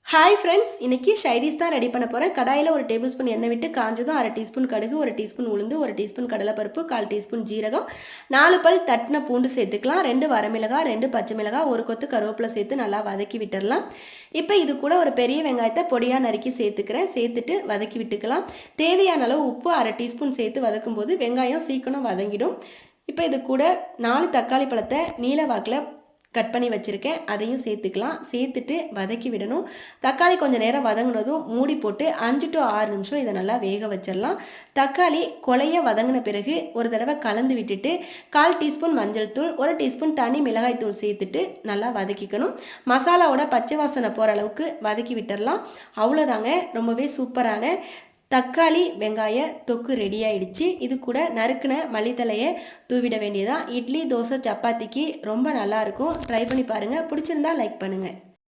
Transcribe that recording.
Hi friends, இன்னைக்கு side dish தான் ready பண்ண போகிறேன். கடாயில் ஒரு டேபிள் ஸ்பூன் எண்ணெய் விட்டு காஞ்சதும் 1/2 டீஸ்பூன் கடுகு, 1 டீஸ்பூன் உளுந்து, 1 டீஸ்பூன் கடலைப்பருப்பு, 1/4 டீஸ்பூன் ஜீரகம், 4 பல் தட்டின பூண்டு சேர்த்துக்கலாம், 2 வரமிளகாய், 2 பச்சை மிளகாய், 1 கொத்து கருவேப்பிலை சேர்த்து நல்லா வதக்கி விட்டுடலாம். இப்போ இது கூட ஒரு பெரிய வெங்காயத்தை பொடியாக நறுக்கி சேர்த்துக்கிறேன். சேர்த்துட்டு வதக்கி விட்டுக்கலாம். தேவையான அளவு உப்பு 1/2 டீஸ்பூன் சேர்த்து வதக்கும் போது வெங்காயம் சீக்கிரம் வதங்கிடும். இப்போ இது கூட 4 தக்காளி பழத்தை நீல வாக்கில் கட் பண்ணி வச்சுருக்கேன், அதையும் சேர்த்துக்கலாம். சேர்த்துட்டு வதக்கி விடணும். தக்காளி கொஞ்சம் நேரம் வதங்கினதும் மூடி போட்டு 5 to 6 நிமிஷம் இதை நல்லா வேக வச்சிடலாம். தக்காளி கொலைய வதங்கின பிறகு ஒரு தடவை கலந்து விட்டுட்டு 1/4 டீஸ்பூன் மஞ்சள் தூள், 1 டீஸ்பூன் தனி மிளகாய் தூள் சேர்த்துட்டு நல்லா வதக்கிக்கணும். மசாலாவோட பச்சை வாசனை போகிற அளவுக்கு வதக்கி விட்டுடலாம். அவ்வளோதாங்க, ரொம்பவே சூப்பரான தக்காளி வெங்காய தொக்கு ரெடி ஆயிடுச்சு. இது கூட நறுக்குன மல்லித்தலையை தூவிட வேண்டியதான். இட்லி, தோசை, சப்பாத்திக்கு ரொம்ப நல்லா இருக்கும். ட்ரை பண்ணி பாருங்கள். பிடிச்சிருந்தா லைக் பண்ணுங்கள்.